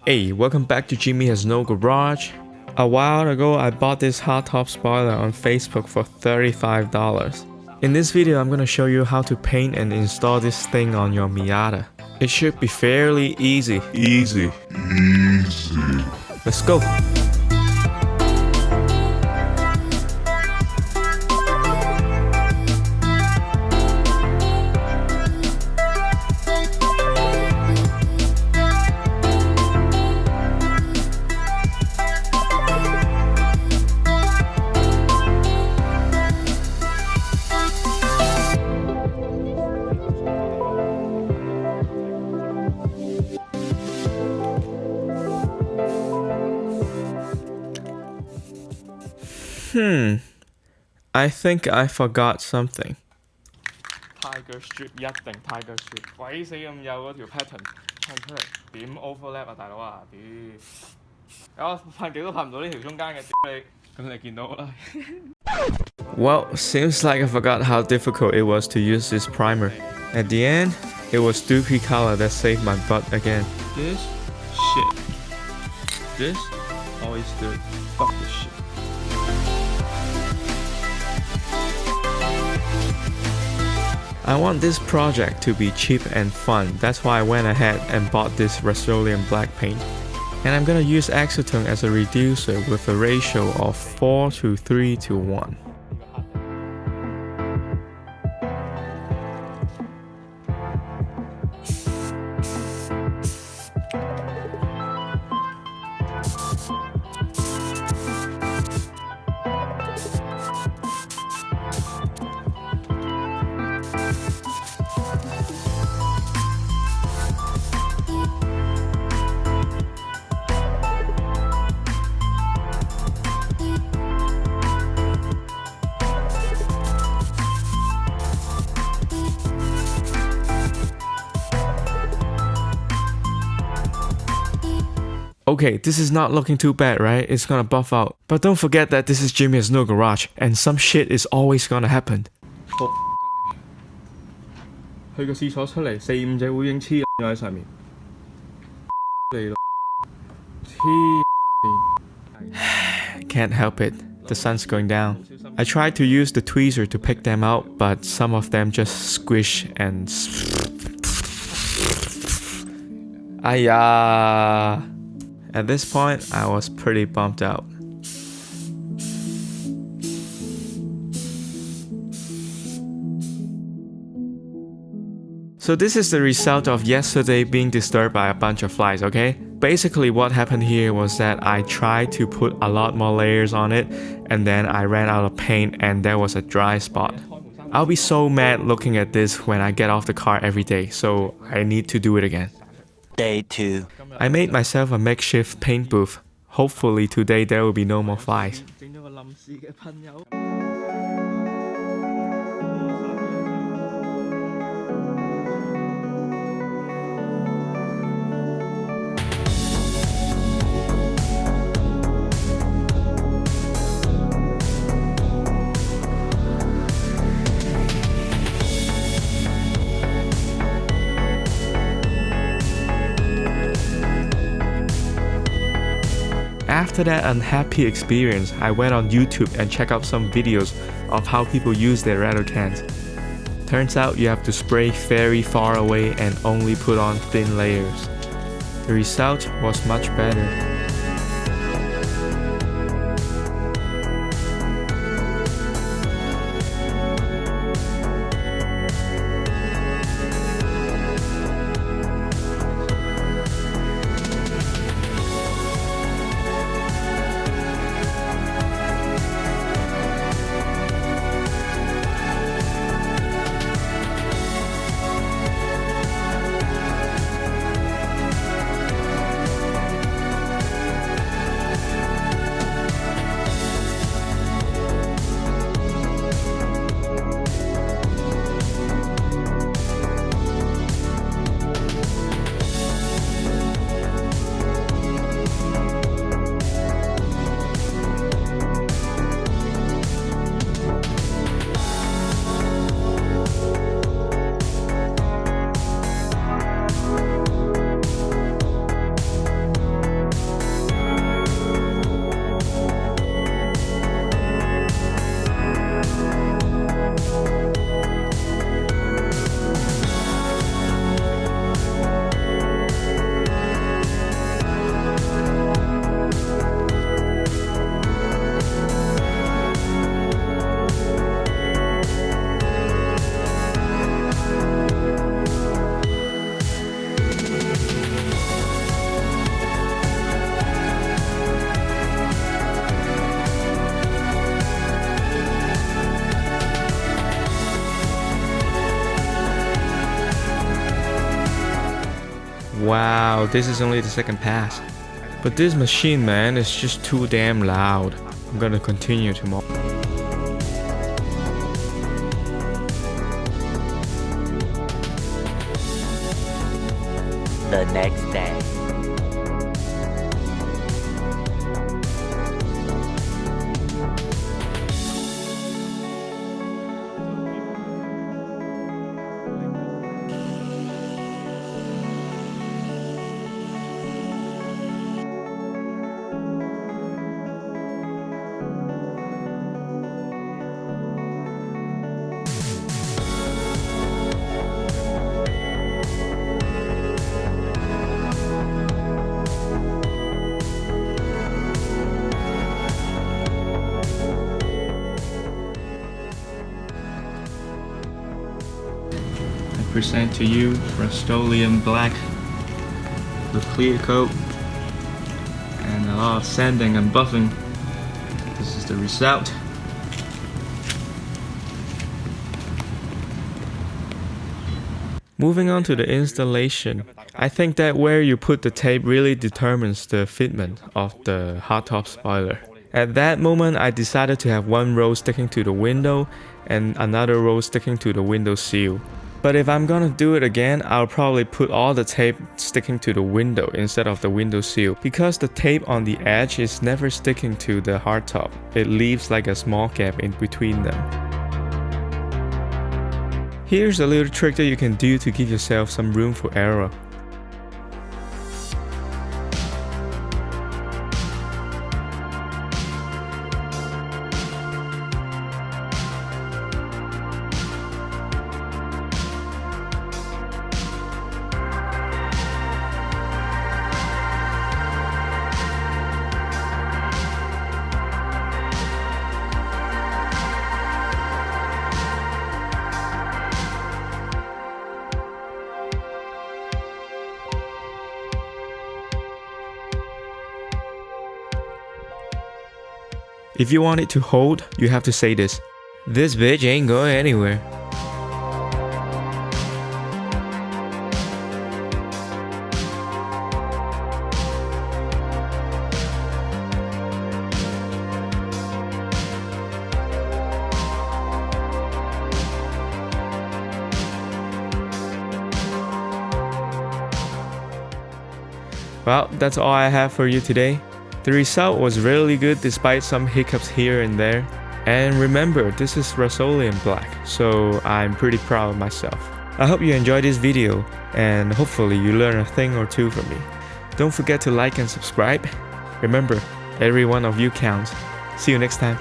Hey, welcome back to Jimmy Has No Garage. A while ago, I bought this hardtop spoiler on Facebook for $35. In this video, I'm gonna show you how to paint and install this thing on your Miata. It should be fairly easy. Easy. Let's go. I think I forgot something. Tiger Strip 一定 Tiger Strip， 鬼死咁幼嗰條 pattern 噴出嚟，點 overlap 啊大佬啊，屌！我噴極都噴唔到呢條中間嘅，屌你！咁你見到啦。Well, seems like I forgot how difficult it was to use this primer. At the end, it was Doopy color that saved my butt again. This shit. This always do. Fuck this shit. I want this project to be cheap and fun, that's why I went ahead and bought this Rustolem Black Paint. And I'm gonna use acetone as a reducer with a ratio of 4:3:1. Okay, this is not looking too bad, right? It's gonna buff out. But don't forget that this is Jimmy Has No Garage, and some shit is always gonna happen. 去個廁所出嚟，4、5隻烏蠅黐咗喺上面。你咯，黐。 Can't help it. The sun's going down. I tried to use the tweezer to pick them out, but some of them just squish and... Ayah! At this point, I was pretty bummed out. So this is the result of yesterday being disturbed by a bunch of flies, okay? Basically what happened here was that I tried to put a lot more layers on it, and then I ran out of paint and there was a dry spot. I'll be so mad looking at this when I get off the car every day, so I need to do it again. Day 2. I made myself a makeshift paint booth. Hopefully today there will be no more flies. After that unhappy experience, I went on YouTube and checked out some videos of how people use their rattle cans. Turns out you have to spray very far away and only put on thin layers. The result was much better. Wow, this is only the second pass. But this machine, man, is just too damn loud. I'm gonna continue tomorrow. The next day. Present to you Rustolem Black with clear coat and a lot of sanding and buffing. This is the result. Moving on to the installation, I think that where you put the tape really determines the fitment of the hardtop spoiler. At that moment, I decided to have one row sticking to the window and another row sticking to the window sill. But if I'm gonna do it again, I'll probably put all the tape sticking to the window instead of the window sill, because the tape on the edge is never sticking to the hardtop. It leaves like a small gap in between them. Here's a little trick that you can do to give yourself some room for error. If you want it to hold, you have to say this: "This bitch ain't going anywhere." Well, that's all I have for you today. The result was really good despite some hiccups here and there. And remember, this is Rustolem Black, so I'm pretty proud of myself. I hope you enjoyed this video, and hopefully you learn a thing or two from me. Don't forget to like and subscribe. Remember, every one of you counts. See you next time.